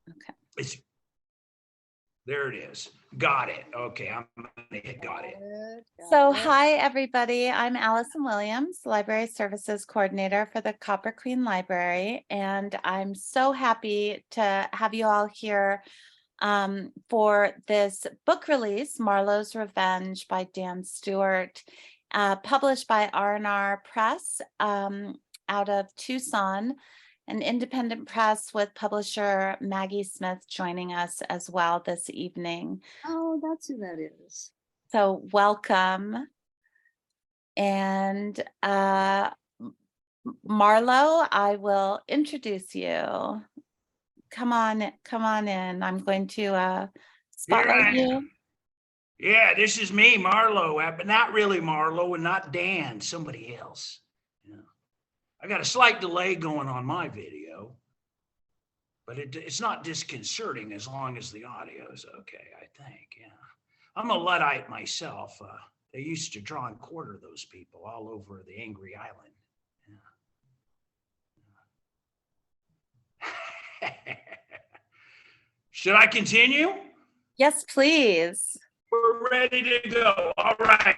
Okay. There it is. Got it. Okay, I'm gonna hit got it. So hi, everybody. I'm Allison Williams, Library Services Coordinator for the Copper Queen Library, and I'm so happy to have you all here for this book release, Marlowe's Revenge by Dan Stuart, published by R&R Press out of Tucson, an independent press with publisher Maggie Smith joining us as well this evening. Oh, that's who that is. So welcome. And Marlowe, I will introduce you. Come on in. I'm going to spotlight you. Yeah, this is me, Marlowe, but not really Marlowe and not Dan, somebody else. Yeah. I got a slight delay going on my video, but it's not disconcerting as long as the audio is okay, I think. Yeah, I'm a Luddite myself. They used to draw and quarter those people all over the Angry Island. Yeah. Should I continue? Yes, please. We're ready to go. All right.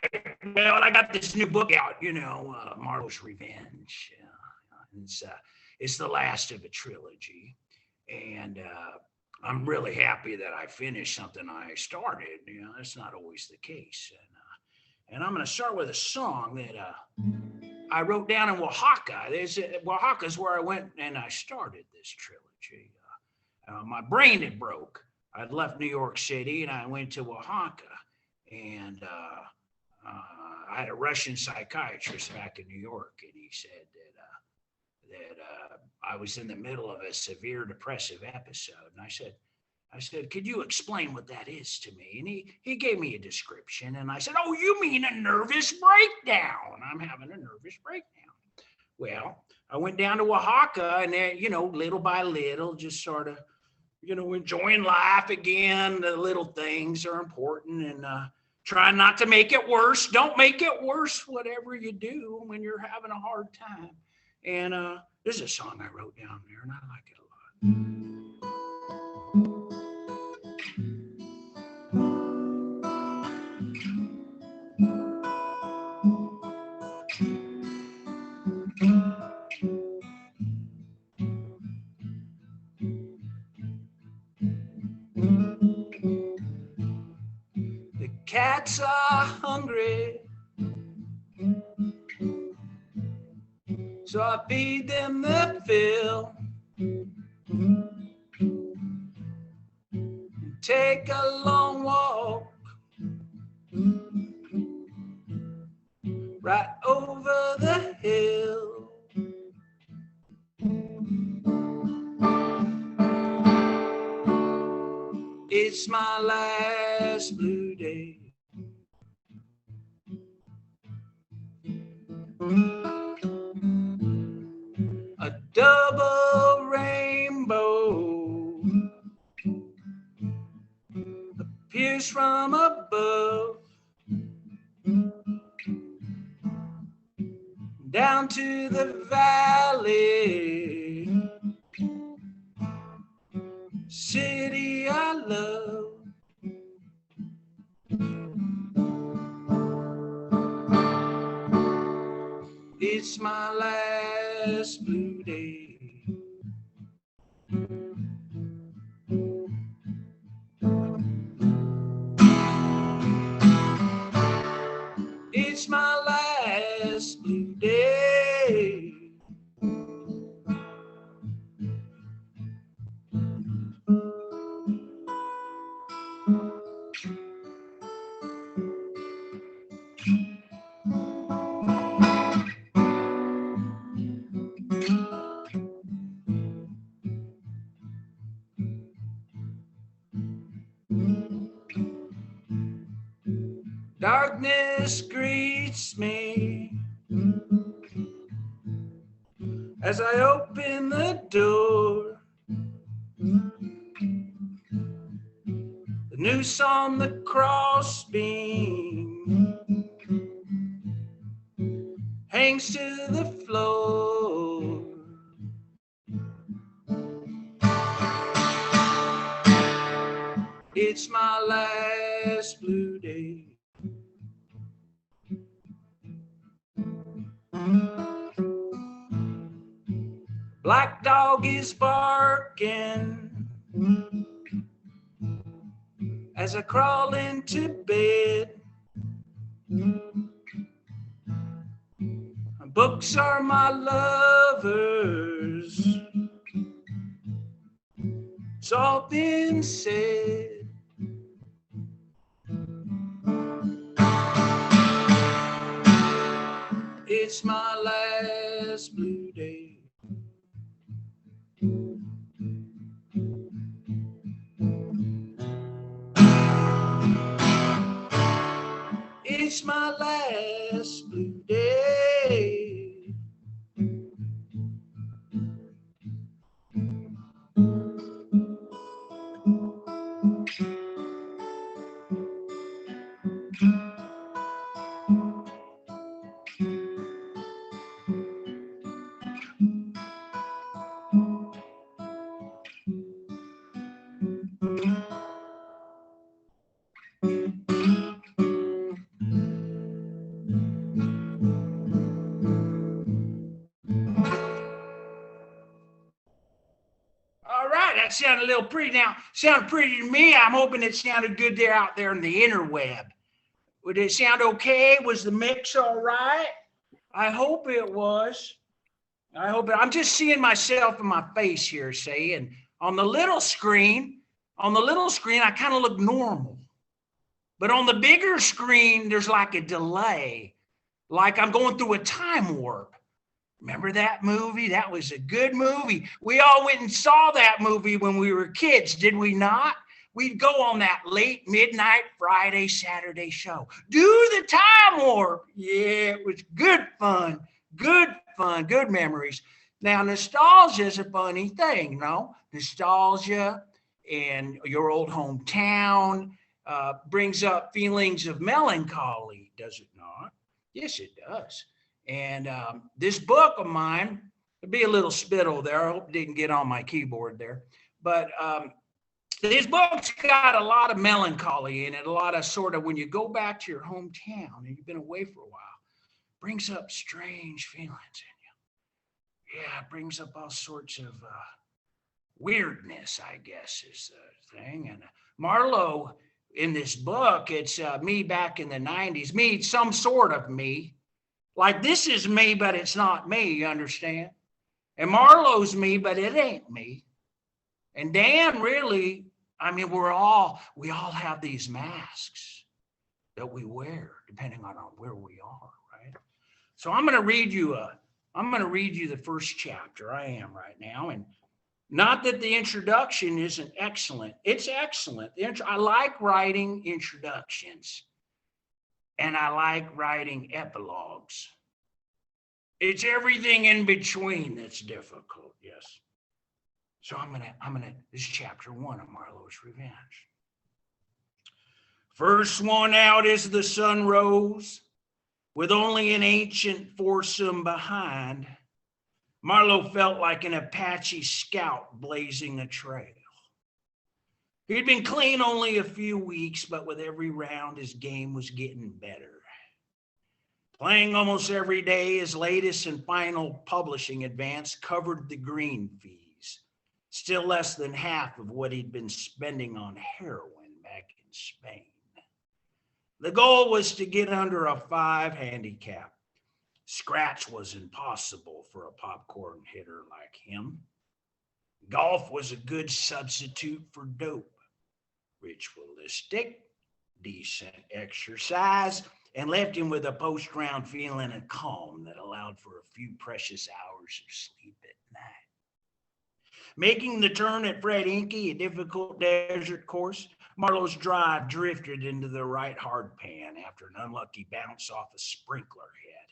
Well, I got this new book out, Marlowe's Revenge. It's the last of a trilogy. And I'm really happy that I finished something I started. That's not always the case. And I'm going to start with a song that I wrote down in Oaxaca. Oaxaca is where I went and I started this trilogy. My brain had broke. I'd left New York City and I went to Oaxaca, and I had a Russian psychiatrist back in New York, and he said that I was in the middle of a severe depressive episode. And I said, could you explain what that is to me? And he gave me a description, and I said, oh, you mean a nervous breakdown? I'm having a nervous breakdown. Well, I went down to Oaxaca, and then, little by little, just sort of, enjoying life again. The little things are important, and try not to make it worse. Don't make it worse, whatever you do when you're having a hard time. And there's a song I wrote down there, and I like it a lot. The cats are hungry, so I feed them their fill. Take a long walk right over the hill. It's my last blue day. A double rainbow appears from above, down to the valley, city I love. It's my last blue day. It's my last blue day. Darkness greets me as I open the door. The noose on the crossbeam hangs to the floor. It's my last blue day. Black dog is barking as I crawl into bed. Books are my lovers. It's all been said. It's my last blue day. It's my last blue day. All right, that sounded a little pretty. Now, sounded pretty to me. I'm hoping it sounded good there out there in the interweb. Would it sound okay? Was the mix all right? I hope it was. I hope it. I'm just seeing myself in my face here, say, and on the little screen, I kind of look normal. But on the bigger screen, there's like a delay, like I'm going through a time warp. Remember that movie? That was a good movie. We all went and saw that movie when we were kids, did we not? We'd go on that late midnight Friday, Saturday show. Do the time warp. Yeah, it was good fun, good memories. Now, nostalgia is a funny thing, no? Nostalgia and your old hometown brings up feelings of melancholy, does it not? Yes, it does. And this book of mine, there'll be a little spittle there. I hope it didn't get on my keyboard there. But this book's got a lot of melancholy in it, a lot of sort of when you go back to your hometown and you've been away for a while, brings up strange feelings in you. Yeah, it brings up all sorts of weirdness, I guess, is the thing. And Marlowe, in this book, it's me back in the 90s, me, some sort of me. Like this is me, but it's not me, you understand? And Marlowe's me, but it ain't me. And Dan really, I mean, we all have these masks that we wear depending on where we are, right? So I'm going to read you the first chapter. I am right now. And not that the introduction isn't excellent. It's excellent. I like writing introductions. And I like writing epilogues. It's everything in between that's difficult, yes. So this is chapter 1 of Marlowe's Revenge. First one out is the sun rose, with only an ancient foursome behind. Marlowe felt like an Apache scout blazing a trail. He'd been clean only a few weeks, but with every round, his game was getting better. Playing almost every day, his latest and final publishing advance covered the green fees, still less than half of what he'd been spending on heroin back in Spain. The goal was to get under a 5 handicap. Scratch was impossible for a popcorn hitter like him. Golf was a good substitute for dope. Ritualistic, decent exercise, and left him with a post-round feeling of calm that allowed for a few precious hours of sleep at night. Making the turn at Fred Inky, a difficult desert course, Marlowe's drive drifted into the right hard pan after an unlucky bounce off a sprinkler head.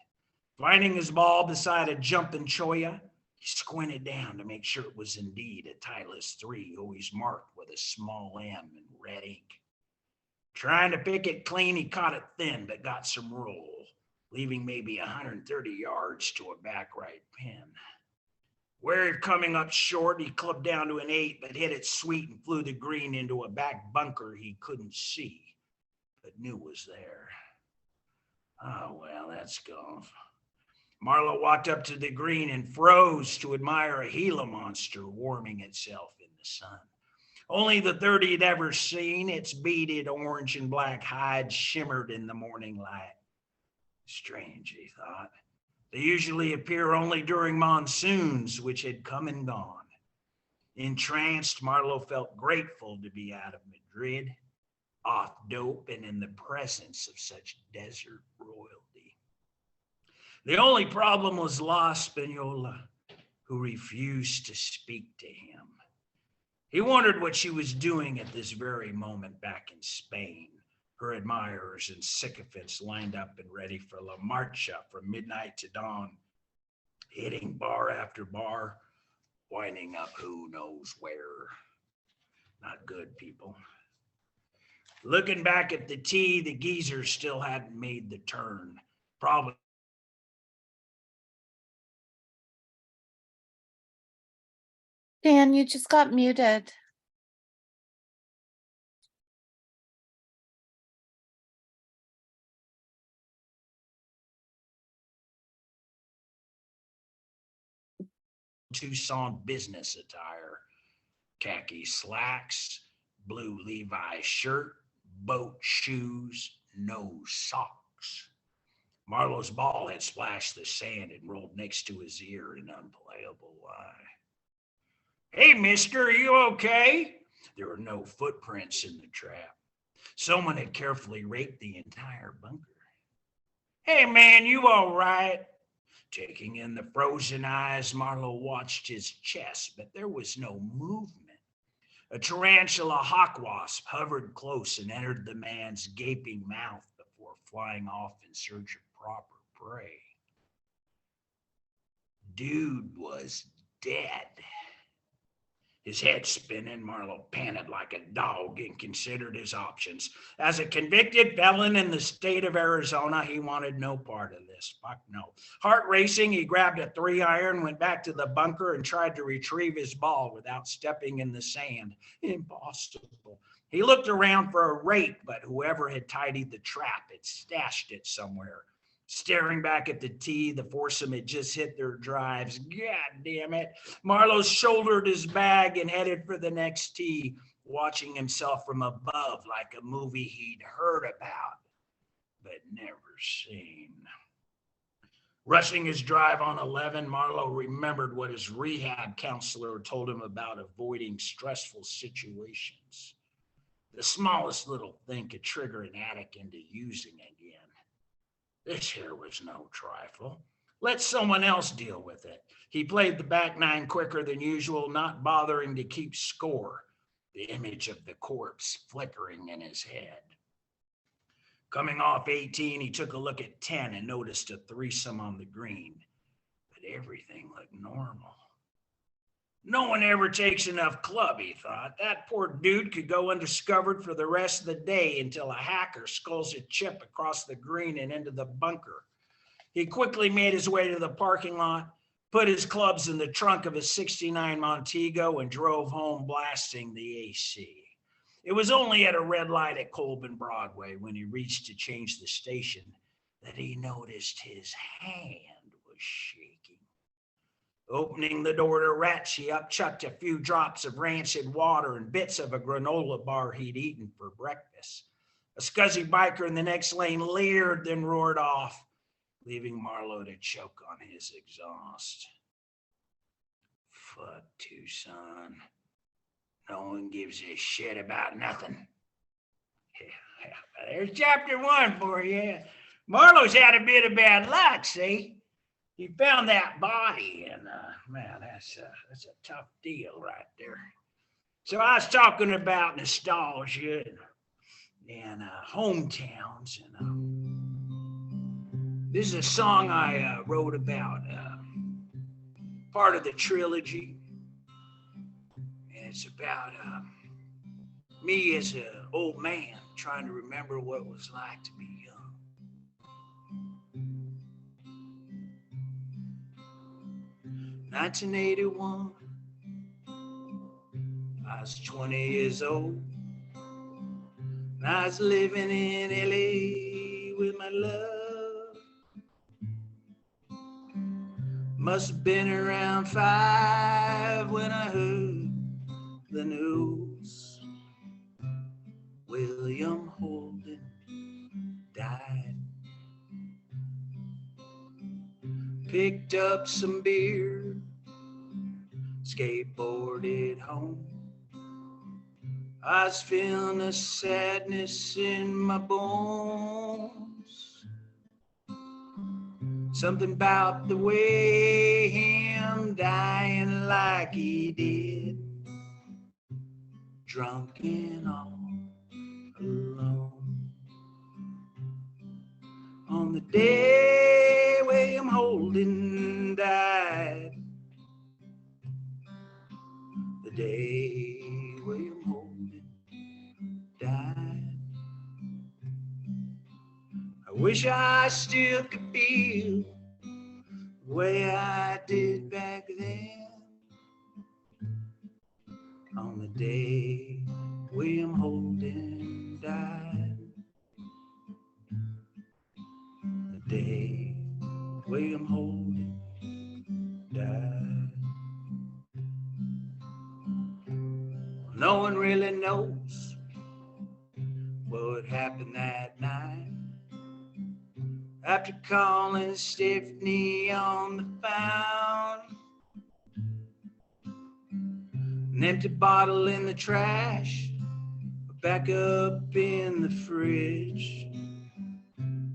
Finding his ball beside a jumping cholla, he squinted down to make sure it was indeed a Titleist 3, always marked with a small M in red ink. Trying to pick it clean, he caught it thin, but got some roll, leaving maybe 130 yards to a back right pin. Where coming up short, he clubbed down to an 8, but hit it sweet and flew the green into a back bunker he couldn't see, but knew was there. Oh, well, that's golf. Marlowe walked up to the green and froze to admire a Gila monster warming itself in the sun. Only the 30 he'd ever seen, its beaded orange and black hide shimmered in the morning light. Strange, he thought. They usually appear only during monsoons, which had come and gone. Entranced, Marlowe felt grateful to be out of Madrid, off dope, and in the presence of such desert royalty. The only problem was La Española, who refused to speak to him. He wondered what she was doing at this very moment back in Spain, her admirers and sycophants lined up and ready for La Marcha from midnight to dawn, hitting bar after bar, winding up who knows where. Not good, people. Looking back at the tee, the geezers still hadn't made the turn. Probably Dan, you just got muted. Tucson business attire, khaki slacks, blue Levi shirt, boat shoes, no socks. Marlowe's ball had splashed the sand and rolled next to his ear in unplayable lie. Hey, mister, are you okay? There were no footprints in the trap. Someone had carefully raked the entire bunker. Hey, man, you all right? Taking in the frozen eyes, Marlowe watched his chest, but there was no movement. A tarantula hawk wasp hovered close and entered the man's gaping mouth before flying off in search of proper prey. Dude was dead. His head spinning, Marlowe panted like a dog and considered his options. As a convicted felon in the state of Arizona, he wanted no part of this. Fuck no. Heart racing, he grabbed a 3-iron, went back to the bunker, and tried to retrieve his ball without stepping in the sand. Impossible. He looked around for a rake, but whoever had tidied the trap had stashed it somewhere. Staring back at the tee, the foursome had just hit their drives. God damn it. Marlowe shouldered his bag and headed for the next tee, watching himself from above like a movie he'd heard about, but never seen. Rushing his drive on 11, Marlowe remembered what his rehab counselor told him about avoiding stressful situations. The smallest little thing could trigger an addict into using again. This here was no trifle. Let someone else deal with it. He played the back nine quicker than usual, not bothering to keep score, the image of the corpse flickering in his head. Coming off 18, he took a look at 10 and noticed a threesome on the green, but everything looked normal. No one ever takes enough club, he thought. That poor dude could go undiscovered for the rest of the day until a hacker sculls a chip across the green and into the bunker. He quickly made his way to the parking lot, put his clubs in the trunk of his 69 Montego, and drove home blasting the AC. It was only at a red light at Colburn Broadway when he reached to change the station that he noticed his hand was shaking. Opening the door to retch, he upchucked a few drops of rancid water and bits of a granola bar he'd eaten for breakfast. A scuzzy biker in the next lane leered, then roared off, leaving Marlowe to choke on his exhaust. Fuck Tucson. No one gives a shit about nothing. There's chapter 1 for you. Marlowe's had a bit of bad luck, see? He found that body, and man, that's a tough deal right there. So I was talking about nostalgia and hometowns, and this is a song I wrote about, part of the trilogy, and it's about me as an old man trying to remember what it was like to be young. 1981. I was 20 years old. And I was living in LA with my love. Must have been around 5 when I heard the news. William Holden died. Picked up some beer, skateboarded home. I was feeling a sadness in my bones. Something about the way him dying like he did, drunk and all alone. On the day William Holden died, the day William Holden died, I wish I still could feel the way I did back then. On the day William Holden died, the day William Holden died. No one really knows what happened that night. After calling Stephanie on the phone, an empty bottle in the trash, back up in the fridge,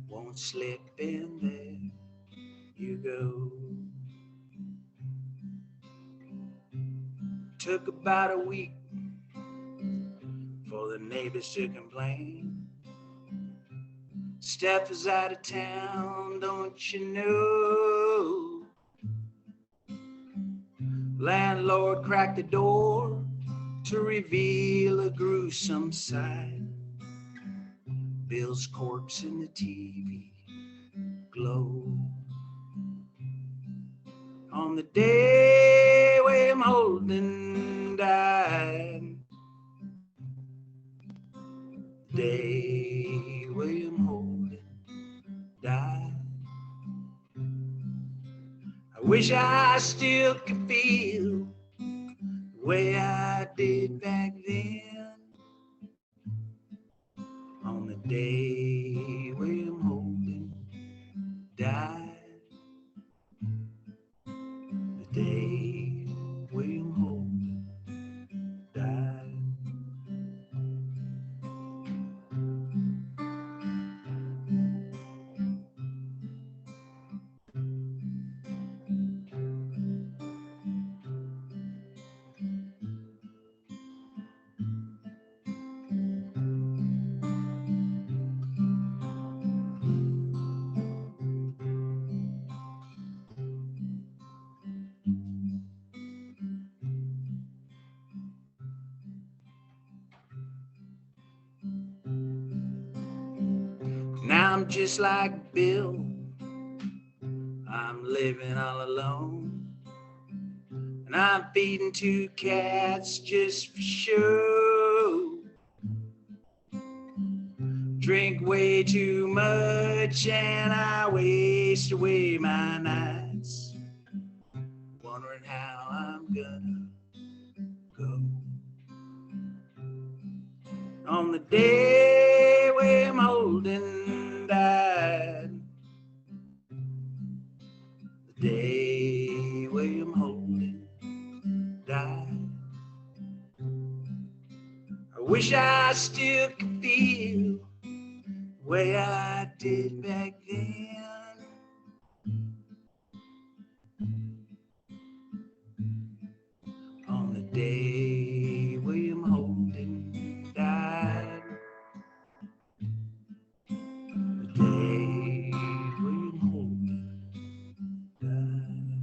won't slip in there you go. Took about a week for the neighbors to complain. Steph is out of town, don't you know? Landlord cracked the door to reveal a gruesome sight. Bill's corpse in the TV glow. On the day William Holden died, the day William Holden died, I wish I still could feel the way I did back then. On the day William Holden died, the day William Holden died. Now I'm just like Bill, I'm living all alone, and I'm feeding 2 cats just for show. Drink way too much and I waste away my nights, wondering how I'm gonna go. On the day William Holden died, the day William Holden died, I wish I still could feel the way I did back then. On the day William Holden died, the day William Holden died.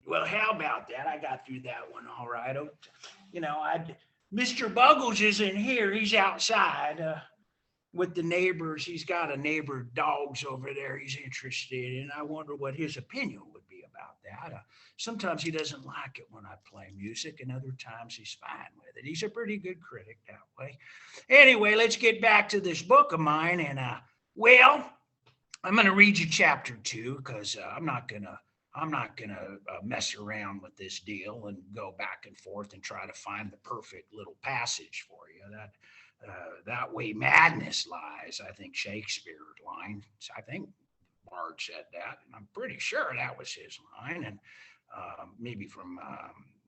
Well, how about that? I got through that one all right. You know, Mr. Buggles isn't here. He's outside. with the neighbors. He's got a neighbor dogs over there he's interested in. I wonder what his opinion would be about that. Sometimes he doesn't like it when I play music, and other times he's fine with it. He's a pretty good critic that way. Anyway, let's get back to this book of mine. And well, I'm going to read you chapter 2 because I'm not gonna mess around with this deal and go back and forth and try to find the perfect little passage for you. That way madness lies. I think Shakespeare line. I think Bard said that, and I'm pretty sure that was his line. And maybe from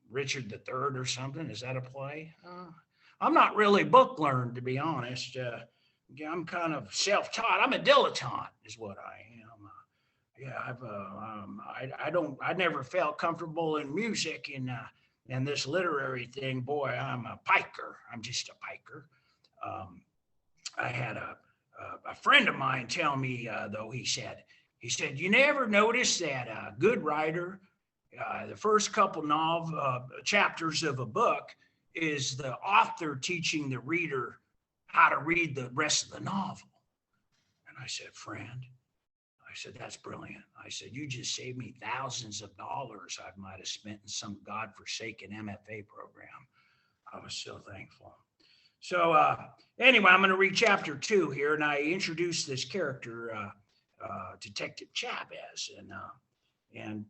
Richard III or something. Is that a play? I'm not really book learned, to be honest. I'm kind of self-taught. I'm a dilettante, is what I am. I never felt comfortable in music and this literary thing. Boy, I'm a piker. I'm just a piker. I had a friend of mine tell me, though, he said, you never notice that a good writer, the first couple chapters of a book is the author teaching the reader how to read the rest of the novel. And I said, friend, that's brilliant. I said, you just saved me thousands of dollars I might have spent in some godforsaken MFA program. I was so thankful. So anyway, I'm going to read chapter 2 here, and I introduce this character, Detective Chavez. And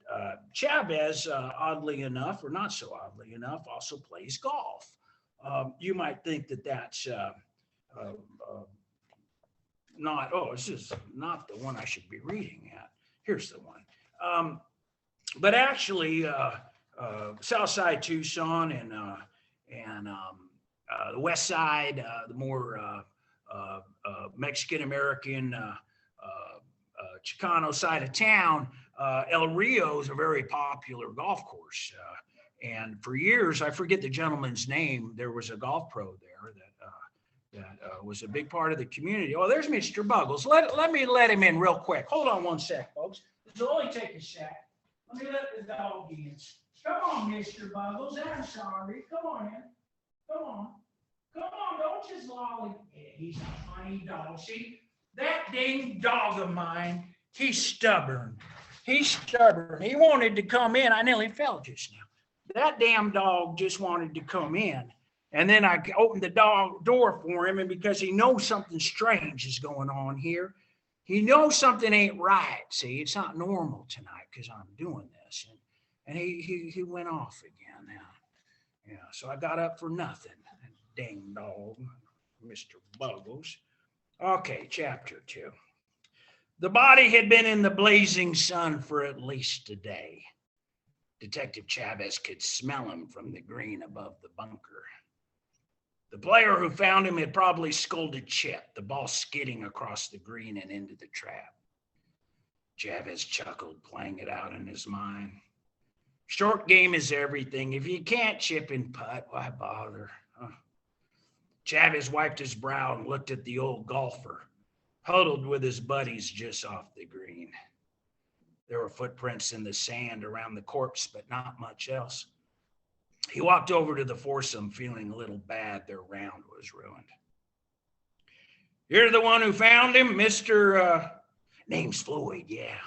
Chavez, oddly enough, or not so oddly enough, also plays golf. You might think that that's this is not the one I should be reading at. Here's the one. But actually, Southside Tucson and the West Side, the more Mexican-American Chicano side of town, El Rio is a very popular golf course. And for years, I forget the gentleman's name, there was a golf pro there that was a big part of the community. Oh, there's Mr. Buggles. Let me let him in real quick. Hold on one sec, folks. This will only take a sec. Let me let the dog in. Come on, Mr. Buggles. I'm sorry. Come on in. Come on. Come on, don't just lolly. Yeah, he's a funny dog. See, that dang dog of mine, he's stubborn. He's stubborn. He wanted to come in. I nearly fell just now. That damn dog just wanted to come in. And then I opened the door for him, and because he knows something strange is going on here, he knows something ain't right. See, it's not normal tonight because I'm doing this. And he went off again now. Yeah, so I got up for nothing. Dang dog, Mr. Buggles. Okay, chapter 2. The body had been in the blazing sun for at least a day. Detective Chavez could smell him from the green above the bunker. The player who found him had probably scolded Chip, the ball skidding across the green and into the trap. Chavez chuckled, playing it out in his mind. Short game is everything. If you can't chip and putt, why bother? Chavez wiped his brow and looked at the old golfer, huddled with his buddies just off the green. There were footprints in the sand around the corpse, but not much else. He walked over to the foursome, feeling a little bad their round was ruined. You're the one who found him, Mr. Name's Floyd, yeah.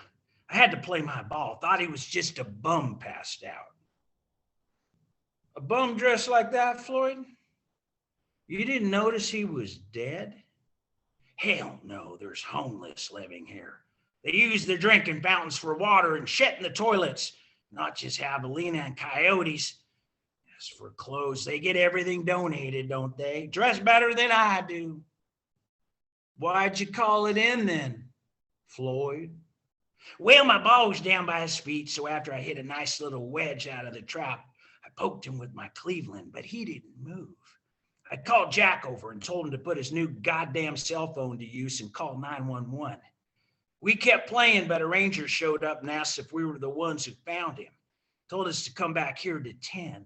I had to play my ball. Thought he was just a bum passed out. A bum dressed like that, Floyd? You didn't notice he was dead? Hell no, there's homeless living here. They use their drinking fountains for water and shit in the toilets, not just javelina and coyotes. As for clothes, they get everything donated, don't they? Dress better than I do. Why'd you call it in then, Floyd? Well, my ball was down by his feet, so after I hit a nice little wedge out of the trap, I poked him with my Cleveland, but he didn't move. I called Jack over and told him to put his new goddamn cell phone to use and call 911. We kept playing, but a ranger showed up and asked if we were the ones who found him. Told us to come back here to 10.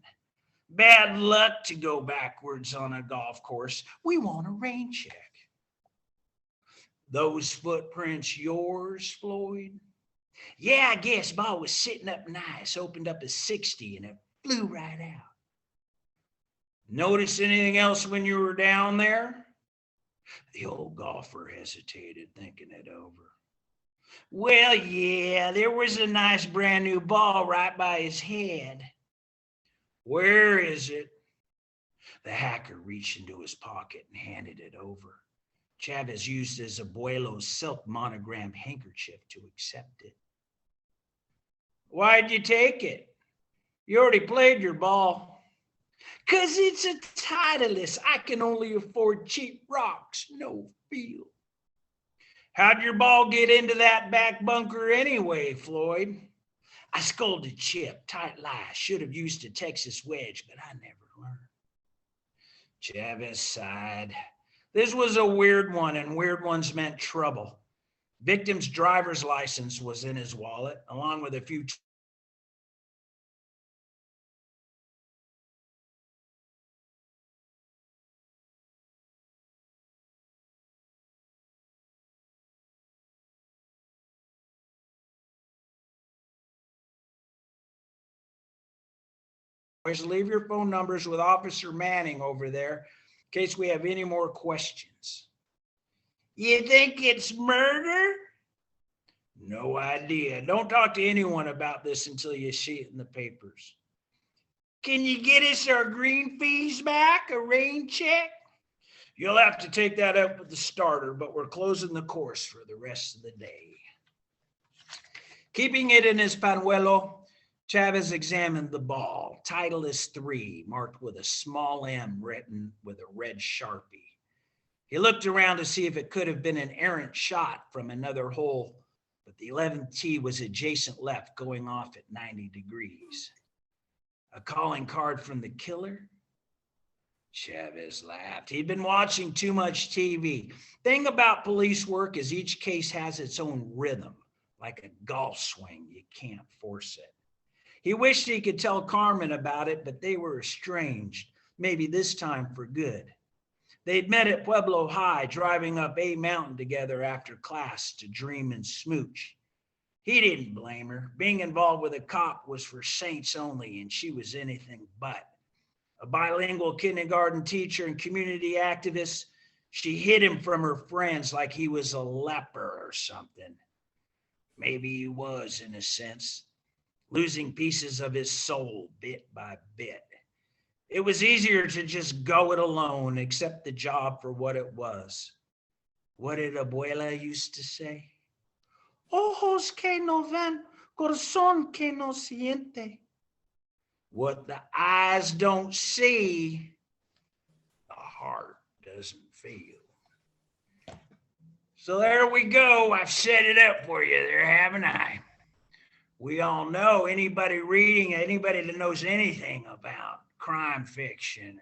Bad luck to go backwards on a golf course. We want a rain check. Those footprints yours, Floyd? Yeah, I guess. Ball was sitting up nice, opened up a 60, and it flew right out. Notice anything else when you were down there? The old golfer hesitated, thinking it over. Well, yeah, there was a nice brand new ball right by his head. Where is it? The hacker reached into his pocket and handed it over. Chavez used his abuelo's silk monogram handkerchief to accept it. Why'd you take it? You already played your ball. 'Cause it's a Titleist. I can only afford cheap rocks, no feel. How'd your ball get into that back bunker anyway, Floyd? I scolded Chip, tight lie. Should have used a Texas wedge, but I never learned. Chavez sighed. This was a weird one, and weird ones meant trouble. Victim's driver's license was in his wallet, along with a few leave your phone numbers with Officer Manning over there in case we have any more questions. You think it's murder? No idea. Don't talk to anyone about this until you see it in the papers. Can you get us our green fees back, a rain check? You'll have to take that up with the starter, but we're closing the course for the rest of the day. Keeping it in his panuelo, Chavez examined the ball. Titleist 3, marked with a small M written with a red Sharpie. He looked around to see if it could have been an errant shot from another hole, but the 11th tee was adjacent left, going off at 90 degrees. A calling card from the killer? Chavez laughed. He'd been watching too much TV. Thing about police work is each case has its own rhythm, like a golf swing. You can't force it. He wished he could tell Carmen about it, but they were estranged, maybe this time for good. They'd met at Pueblo High, driving up A Mountain together after class to dream and smooch. He didn't blame her. Being involved with a cop was for saints only, and she was anything but. A bilingual kindergarten teacher and community activist, she hid him from her friends like he was a leper or something. Maybe he was, in a sense, losing pieces of his soul bit by bit. It was easier to just go it alone, accept the job for what it was. What did Abuela used to say? Ojos que no ven, corazón que no siente. What the eyes don't see, the heart doesn't feel. So there we go. I've set it up for you there, haven't I? We all know anybody that knows anything about crime fiction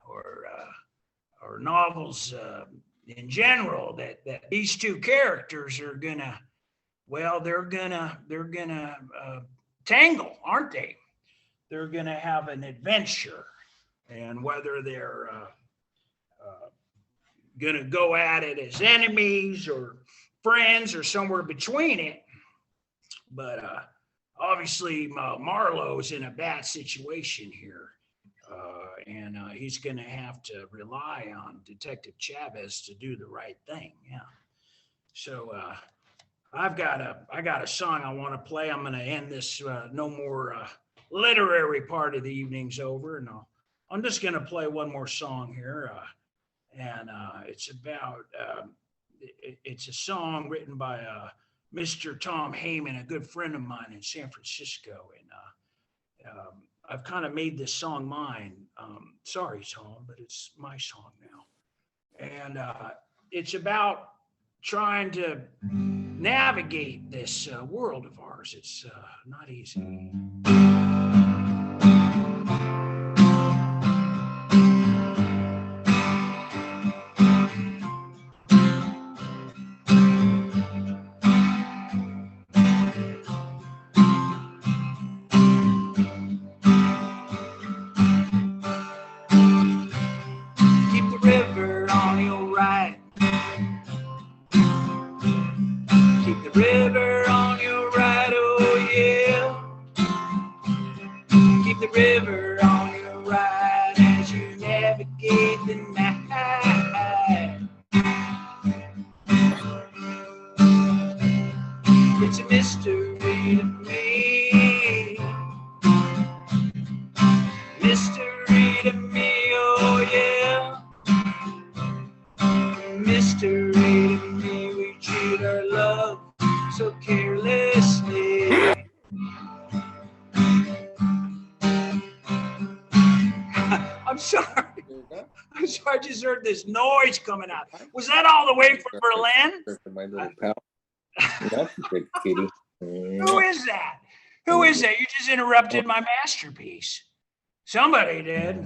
or novels in general, that these two characters are gonna, well, they're gonna tangle, aren't they? They're gonna have an adventure, and whether they're gonna go at it as enemies or friends or somewhere between it. But obviously, Marlowe's in a bad situation here, and he's going to have to rely on Detective Chavez to do the right thing. Yeah. So I got a song I want to play. I'm going to end this no more literary part of the evening's over, and I'm just going to play one more song here, and it's about it's a song written by Mr. Tom Heyman, a good friend of mine in San Francisco. And I've kind of made this song mine. Sorry, Tom, but it's my song now. And it's about trying to navigate this world of ours. It's not easy. to me. Mystery to me, oh yeah. Mystery to me, we treat our love so carelessly. I'm sorry. I'm sorry, I just heard this noise coming out. Was that all the way from Berlin? My little pal. That's a big kitty. Who is that? Who is that? You just interrupted my masterpiece. Somebody did.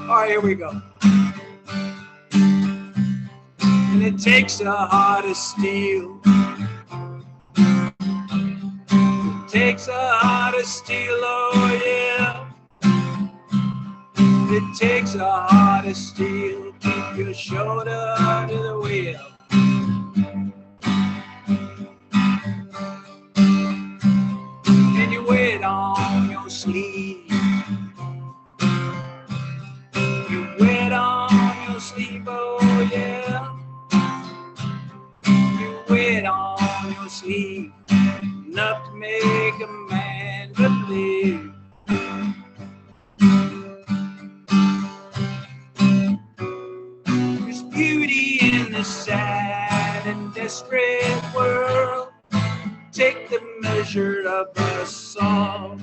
All right, here we go. And it takes a heart of steel. It takes a heart of steel, oh yeah. It takes a heart of steel. Keep your shoulder to the wheel. And you wear it on your sleeve. You wear it on your sleeve, oh yeah. You wear it on your sleeve. Enough to make a man believe. There's beauty in this sad and desperate world. Take the measure of us all.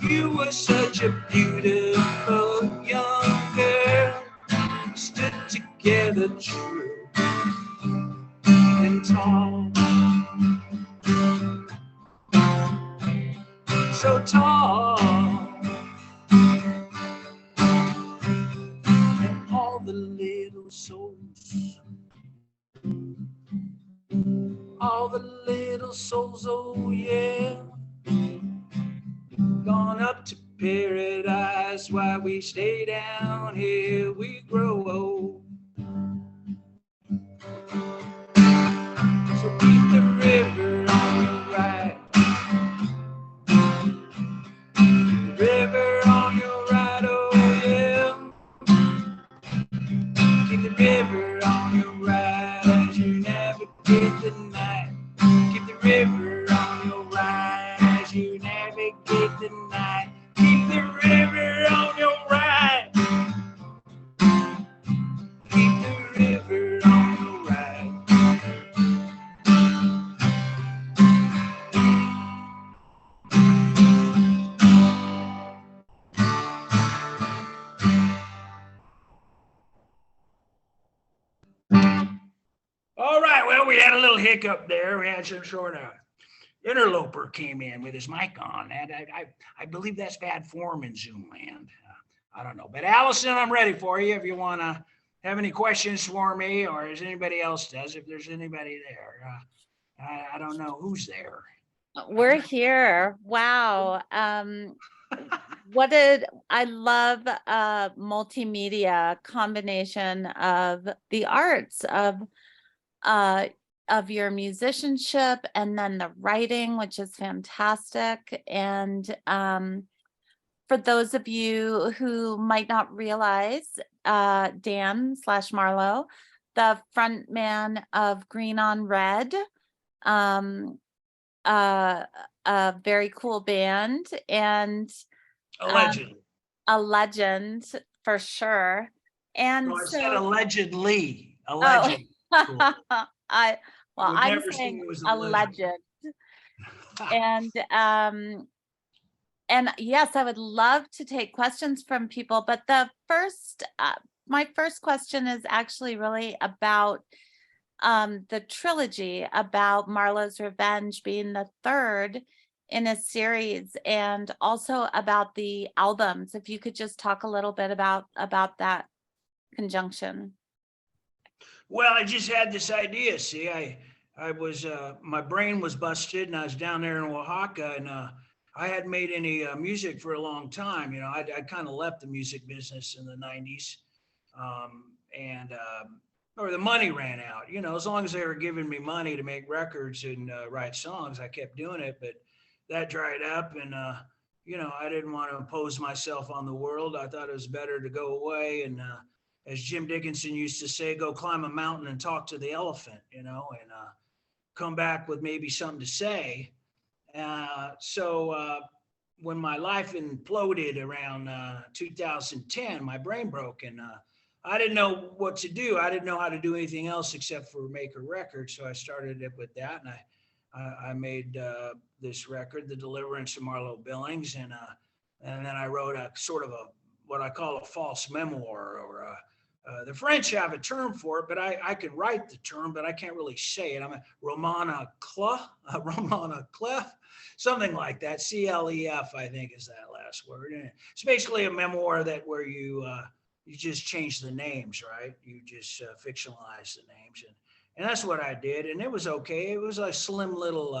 You were such a beautiful young girl. Stood together true and tall. So tall. And all the little souls, all the little souls, oh yeah, gone up to paradise while we stay down here, we grow old. So keep the river on your right, the river on your right, oh yeah. Keep the river on your right as you navigate the night. Keep the river on your right as you navigate the night. Keep the river on your right. Keep the river on your right. All right, well, we had a little hiccup there. We had some sort of interloper came in with his mic on. And I believe that's bad form in Zoom land. I don't know. But Allison, I'm ready for you if you want to have any questions for me, or as anybody else does, if there's anybody there. I don't know who's there. We're here. Wow. I love multimedia combination of the arts of your musicianship and then the writing, which is fantastic. And for those of you who might not realize, Dan/Marlowe, the frontman of Green on Red, a very cool band, and Allegedly. a legend for sure. And No, I so, said allegedly. Allegedly. Cool. I'm never seen saying it was a a legend. legend. And yes, I would love to take questions from people, but my first question is actually really about the trilogy, about Marlowe's Revenge being the third in a series, and also about the albums. If you could just talk a little bit about that conjunction. Well, I just had this idea. See, I was my brain was busted, and I was down there in Oaxaca, and I hadn't made any music for a long time. You know, I kind of left the music business in the 90s, or the money ran out. You know, as long as they were giving me money to make records and write songs, I kept doing it. But that dried up, and I didn't want to impose myself on the world. I thought it was better to go away and, as Jim Dickinson used to say, go climb a mountain and talk to the elephant, and come back with maybe something to say. So when my life imploded around 2010, my brain broke, and I didn't know what to do. I didn't know how to do anything else except for make a record. So I started it with that, and I made this record, The Deliverance of Marlowe Billings, and then I wrote a sort of what I call a false memoir, or the French have a term for it, but I can write the term, but I can't really say it. I'm a roman à clef, something like that. CLEF, I think, is that last word. And it's basically a memoir where you just change the names, right? You just fictionalize the names, and that's what I did, and it was okay. It was a slim little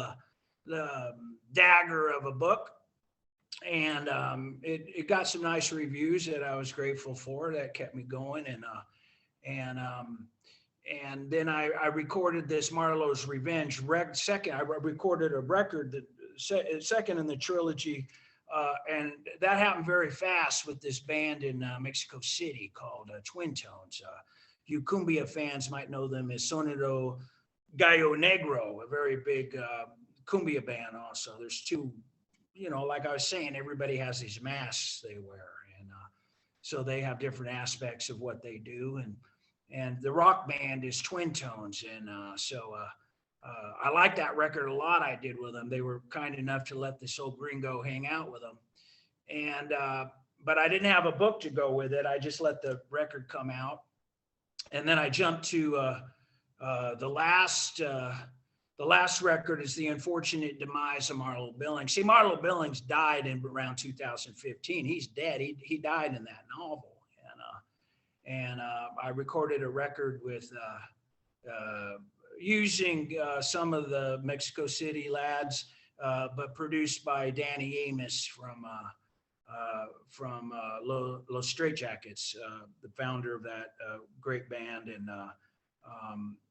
dagger of a book. And it got some nice reviews that I was grateful for. That kept me going, and then I recorded this Marlowe's Revenge second. I recorded a record that second in the trilogy, and that happened very fast with this band in Mexico City called Twin Tones. You cumbia fans might know them as Sonido Gallo Negro, a very big cumbia band. Also, there's two. Like I was saying, everybody has these masks they wear, and so they have different aspects of what they do. And the rock band is Twin Tones, and so I like that record a lot. I did with them. They were kind enough to let this old gringo hang out with them, and but I didn't have a book to go with it. I just let the record come out, and then I jumped to the last record is The Unfortunate Demise of Marlowe Billings. See, Marlowe Billings died in around 2015. He's dead. He died in that novel. And I recorded a record with using some of the Mexico City lads, but produced by Danny Amos from Los Straitjackets, the founder of that great band.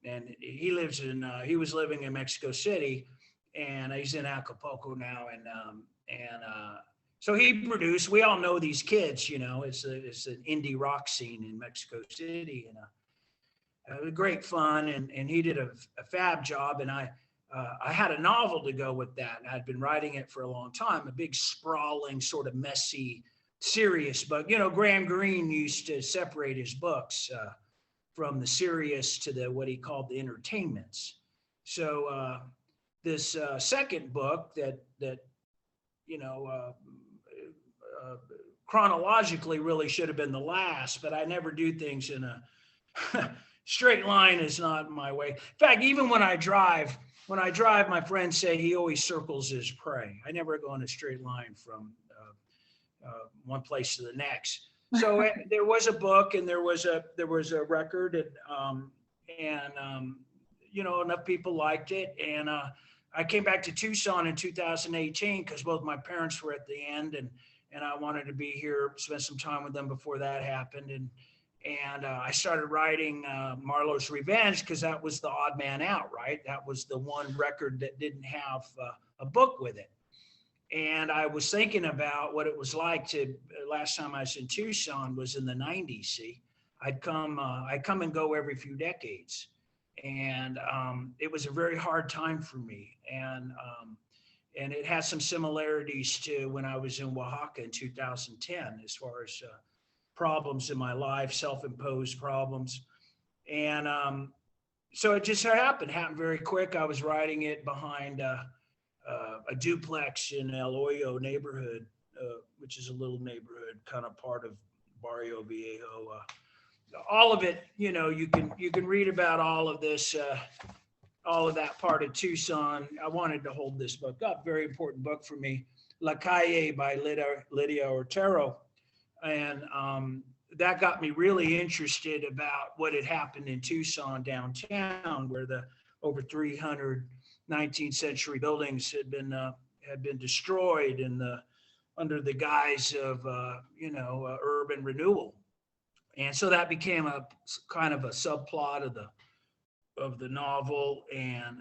And he was living in Mexico City, and he's in Acapulco now. And so he produced. We all know these kids, it's an indie rock scene in Mexico City, and it was great fun. And he did a fab job. And I had a novel to go with that. And I'd been writing it for a long time, a big sprawling, sort of messy, serious book. Graham Greene used to separate his books from the serious to what he called the entertainments. So this second book that chronologically really should have been the last, but I never do things in a straight line. Is not my way. In fact, even when I drive, my friends say he always circles his prey. I never go in a straight line from one place to the next. So there was a book, and there was a record, and enough people liked it, and I came back to Tucson in 2018 because both my parents were at the end, and I wanted to be here, spend some time with them before that happened, and I started writing Marlowe's Revenge because that was the odd man out, right? That was the one record that didn't have a book with it. And I was thinking about what it was like last time I was in Tucson was in the 90s. See, I'd come and go every few decades. And it was a very hard time for me. And it has some similarities to when I was in Oaxaca in 2010, as far as problems in my life, self-imposed problems. And so it just happened very quick. I was writing it behind a duplex in El Hoyo neighborhood, which is a little neighborhood, kind of part of Barrio Viejo. All of it, you can read about all of this, all of that part of Tucson. I wanted to hold this book up, very important book for me, La Calle by Lydia Otero. And that got me really interested about what had happened in Tucson downtown, where the over 300 19th century buildings had been destroyed under the guise of urban renewal. And so that became a kind of a subplot of the novel. And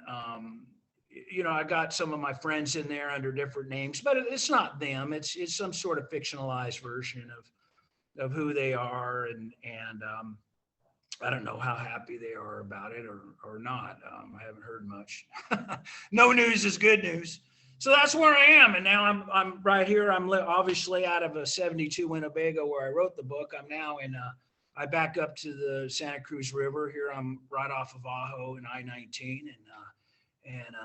you know, I got some of my friends in there under different names, but it's not them. It's some sort of fictionalized version of who they are, and I don't know how happy they are about it or not. I haven't heard much. No news is good news. So that's where I am, and now I'm right here. I'm obviously out of a 72 Winnebago where I wrote the book. I'm now in I back up to the Santa Cruz River. Here I'm right off of Ajo and I-19, and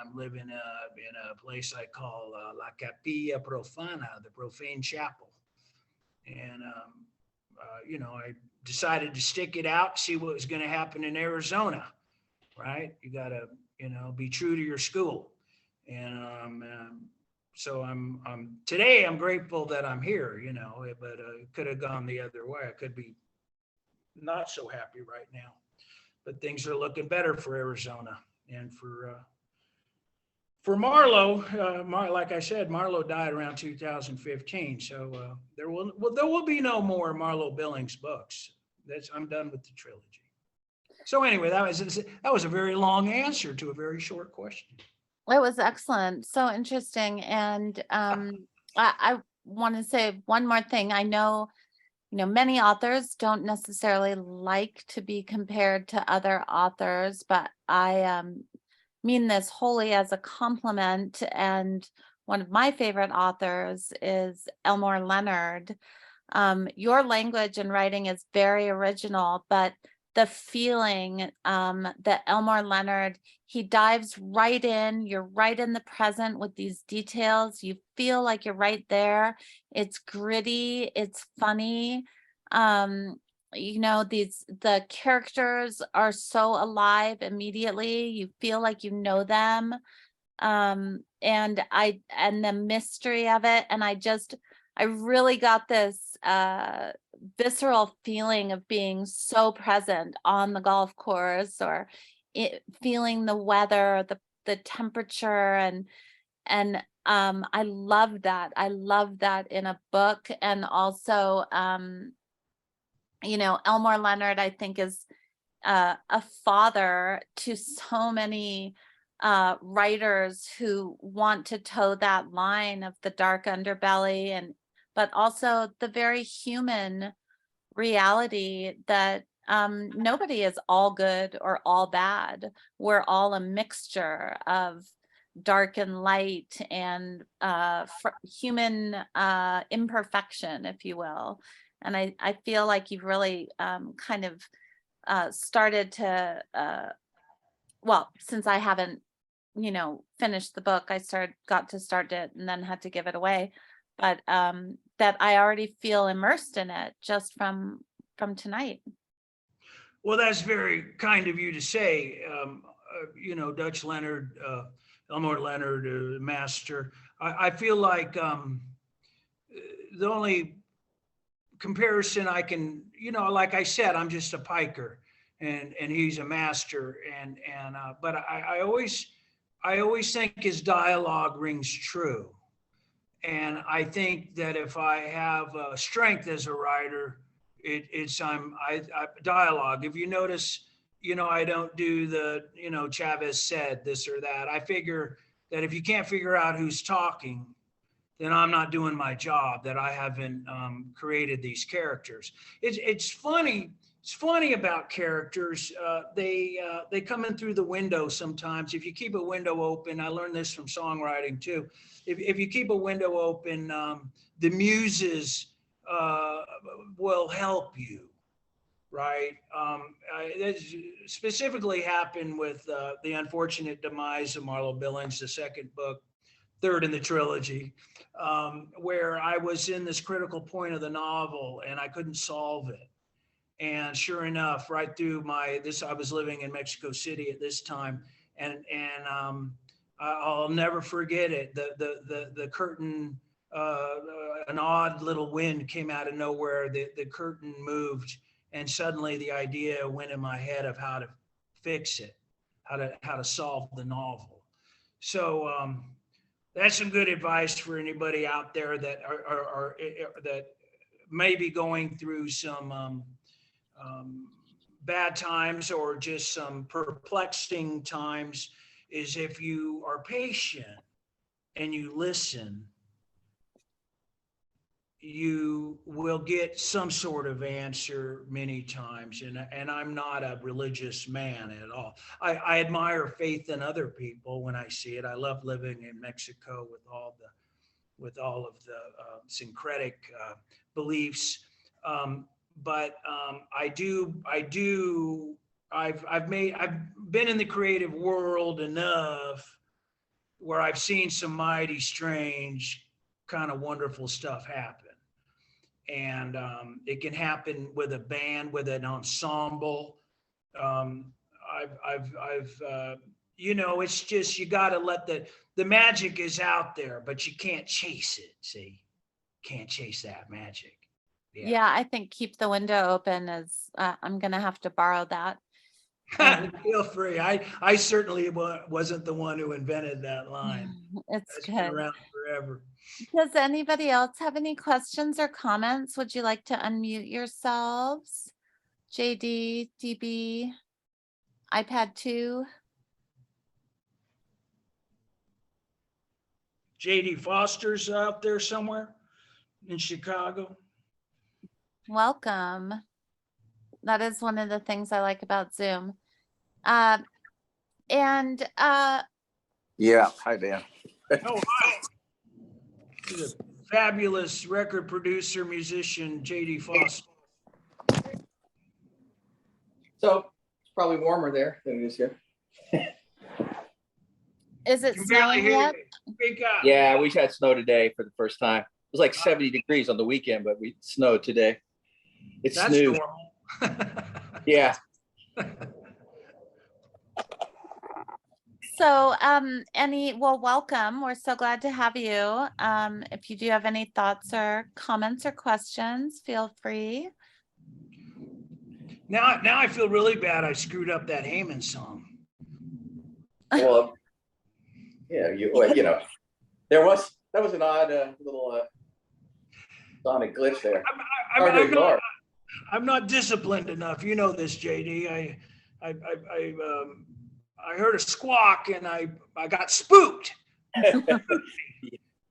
I'm living in a place I call La Capilla Profana, the profane chapel. And you know, I decided to stick it out, see what was going to happen in Arizona, right? You got to, you know, be true to your school. And so today I'm grateful that I'm here, you know, but it could have gone the other way. I could be not so happy right now, but things are looking better for Arizona and for Marlowe. Like I said, Marlowe died around 2015, so there will be no more Marlowe Billings books. I'm done with the trilogy. So anyway, that was a very long answer to a very short question. It was excellent. So interesting. And I want to say one more thing. I know, you know, many authors don't necessarily like to be compared to other authors, but I mean this wholly as a compliment. And one of my favorite authors is Elmore Leonard. Your language and writing is very original, but the feeling that Elmore Leonard, he dives right in, you're right in the present with these details. You feel like you're right there. It's gritty, it's funny. You know, the characters are so alive immediately. You feel like you know them. And the mystery of it. And I really got this visceral feeling of being so present on the golf course, or feeling the weather, the temperature, and I love that. I love that in a book. And also, you know, Elmore Leonard, I think, is a father to so many writers who want to toe that line of the dark underbelly, but also the very human reality that nobody is all good or all bad. We're all a mixture of dark and light, and human imperfection, if you will. And I feel like you've really kind of started to, well, since I haven't, you know, finished the book, I got to start it and then had to give it away. But that I already feel immersed in it just from tonight. Well, that's very kind of you to say. You know, Dutch Leonard, Elmore Leonard, master. I feel like the only comparison I can, you know, like I said, I'm just a piker, and he's a master, but I always think his dialogue rings true. And I think that if I have strength as a writer, it's dialogue. If you notice, you know, I don't do the, you know, Chavez said this or that. I figure that if you can't figure out who's talking, then I'm not doing my job, that I haven't created these characters. It's funny. It's funny about characters. They come in through the window sometimes. If you keep a window open, I learned this from songwriting too. If you keep a window open, the muses will help you, right? That specifically happened with the unfortunate demise of Marlowe Billings, the second book, third in the trilogy, where I was in this critical point of the novel and I couldn't solve it. And sure enough, right through I was living in Mexico City at this time, and I'll never forget it. The curtain, an odd little wind came out of nowhere. The curtain moved, and suddenly the idea went in my head of how to fix it, how to solve the novel. So that's some good advice for anybody out there that that may be going through some bad times or just some perplexing times. is if you are patient and you listen, you will get some sort of answer many times. And I'm not a religious man at all. I admire faith in other people when I see it. I love living in Mexico with all of the syncretic beliefs. I've been in the creative world enough where I've seen some mighty strange kind of wonderful stuff happen. And it can happen with a band, with an ensemble. It's just, you got to let the magic is out there, but you can't chase it. See, can't chase that magic. Yeah, I think keep the window open is, I'm going to have to borrow that. Feel free. I certainly wasn't the one who invented that line. It's It's good. been around forever. Does anybody else have any questions or comments? Would you like to unmute yourselves? JD, DB, iPad 2. JD Foster's out there somewhere in Chicago. Welcome. That is one of the things I like about Zoom. Yeah. Hi, Dan. Oh, hi. He's a fabulous record producer, musician, JD Foster. So it's probably warmer there than it is here. Is it Can barely snowing hear yet? you. Speak up. Yeah, we had snow today for the first time. It was like 70 degrees on the weekend, but we snowed today. It's That's new. normal. Yeah. So, welcome. We're so glad to have you. If you do have any thoughts or comments or questions, feel free. Now I feel really bad. I screwed up that Heyman song. Well, yeah, that was an odd little sonic glitch there. I'm not disciplined enough. You know this, JD. I heard a squawk and I got spooked.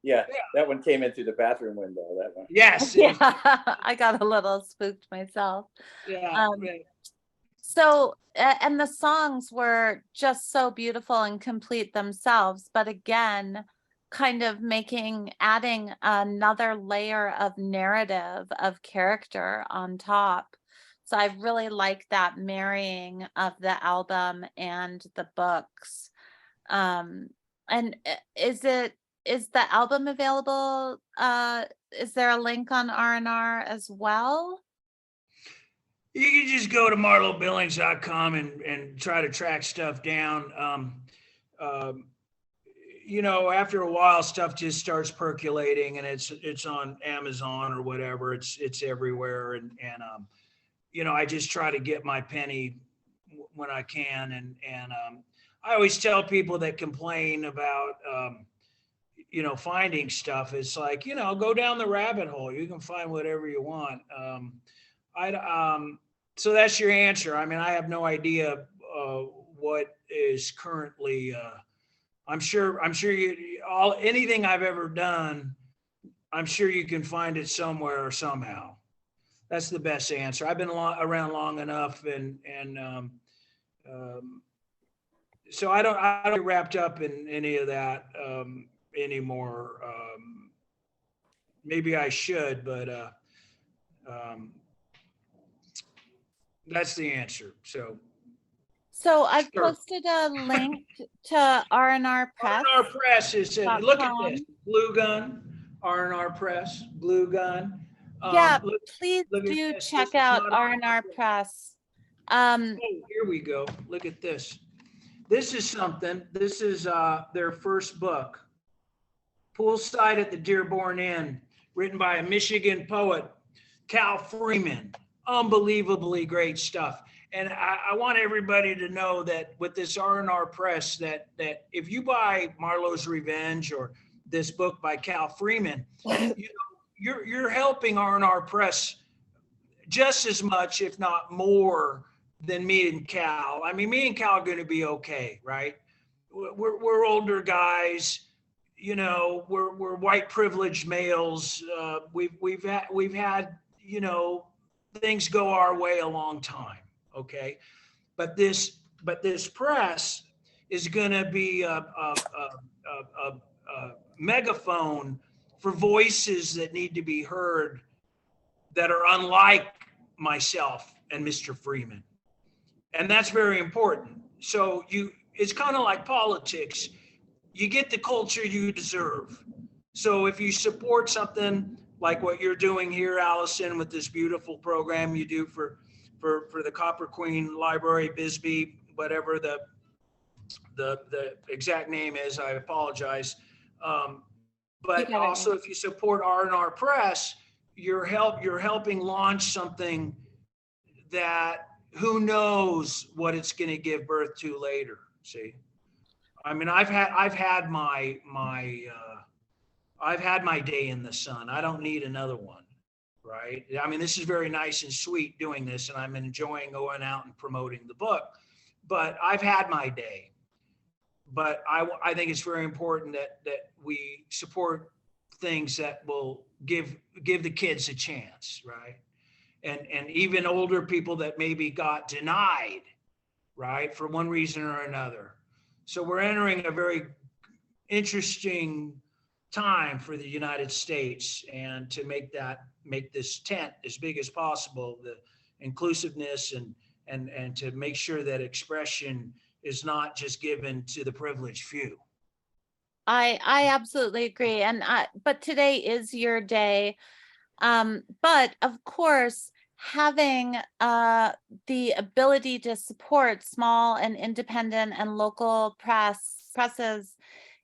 Yeah, that one came in through the bathroom window. That one. Yes. Yeah, I got a little spooked myself. Yeah. So, and the songs were just so beautiful and complete themselves, but again, kind of adding another layer of narrative, of character on top. So I really like that marrying of the album and the books. And is the album available? Is there a link on R&R as well? You can just go to marlowebillings.com and try to track stuff down. After a while, stuff just starts percolating, and it's on Amazon or whatever. It's everywhere, and I just try to get my penny when I can, and I always tell people that complain about finding stuff. It's like, go down the rabbit hole. You can find whatever you want. So that's your answer. I mean, I have no idea what is currently. I'm sure anything I've ever done, I'm sure you can find it somewhere or somehow. That's the best answer. I've been around long enough, and so I don't get wrapped up in any of that anymore. Maybe I should, but that's the answer. So I've Sure. posted a link to R&R Press. R&R Press is .com. look at this. Glue Gun, R&R Press, Glue Gun. Yeah, please look at do this. check This is out not R&R Press. Oh, here we go. Look at this. This is something. This is their first book, Poolside at the Dearborn Inn, written by a Michigan poet, Cal Freeman. Unbelievably great stuff. And I want everybody to know that with this R&R Press, that if you buy Marlowe's Revenge or this book by Cal Freeman, you're helping R&R Press just as much, if not more, than me and Cal. I mean, me and Cal are going to be okay, right? we're older guys, you know, we're white privileged males. We've had, you know, things go our way a long time. Okay. But this press is going to be a megaphone for voices that need to be heard that are unlike myself and Mr. Freeman. And that's very important. So it's kind of like politics. You get the culture you deserve. So if you support something like what you're doing here, Allison, with this beautiful program you do for the Copper Queen Library, Bisbee, whatever the exact name is, I apologize. But also if you support R&R Press, you're helping launch something that who knows what it's going to give birth to later. See, I mean, I've had my day in the sun. I don't need another one, right? I mean, this is very nice and sweet doing this, and I'm enjoying going out and promoting the book, but I've had my day. But I think it's very important that we support things that will give the kids a chance, right? And even older people that maybe got denied, right, for one reason or another. So we're entering a very interesting time for the United States, and to make this tent as big as possible, the inclusiveness and to make sure that expression is not just given to the privileged few. I absolutely agree. But today is your day. But of course, having the ability to support small and independent and local presses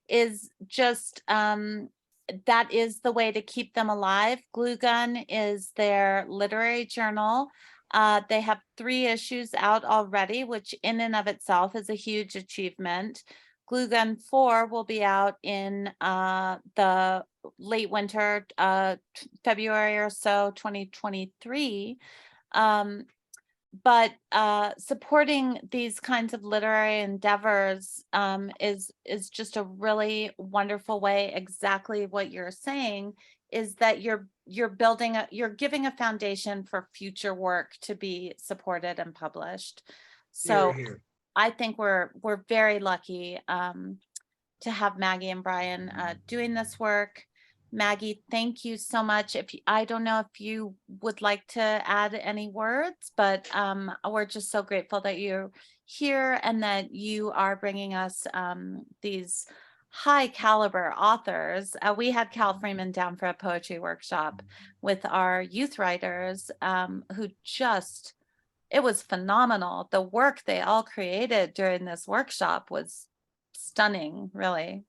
is just that is the way to keep them alive. Glue Gun is their literary journal. They have 3 issues out already, which in and of itself is a huge achievement. Glue Gun 4 will be out in the late winter, February or so, 2023. But supporting these kinds of literary endeavors is just a really wonderful way. Exactly what you're saying is that you're giving a foundation for future work to be supported and published. So Here. I think we're very lucky to have Maggie and Brian doing this work. Maggie, thank you so much. I don't know if you would like to add any words, but we're just so grateful that you're here and that you are bringing us these high caliber authors. We had Cal Freeman down for a poetry workshop with our youth writers who just, it was phenomenal. The work they all created during this workshop was stunning, really.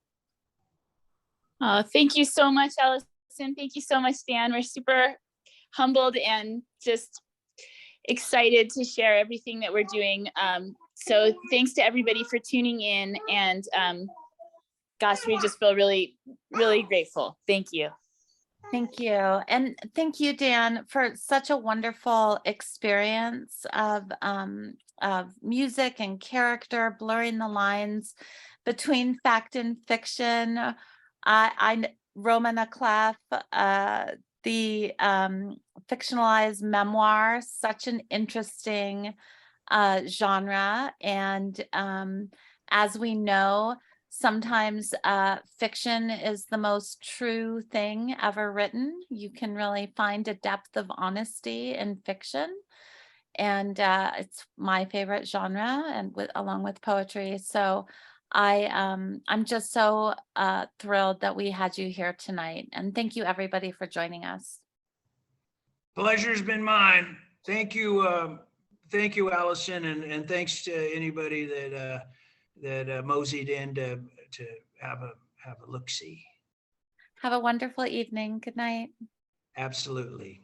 Thank you so much, Allison. Thank you so much, Dan. We're super humbled and just excited to share everything that we're doing. So thanks to everybody for tuning in, and gosh, we just feel really, really grateful. Thank you. Thank you. And thank you, Dan, for such a wonderful experience of music and character, blurring the lines between fact and fiction. Romana Clef, the fictionalized memoir, such an interesting genre. And as we know, sometimes fiction is the most true thing ever written. You can really find a depth of honesty in fiction. And it's my favorite genre, and along with poetry. So I'm just so thrilled that we had you here tonight. And thank you everybody for joining us. Pleasure's been mine. Thank you, Allison, and thanks to anybody that moseyed in to have a look-see. Have a wonderful evening. Good night. Absolutely.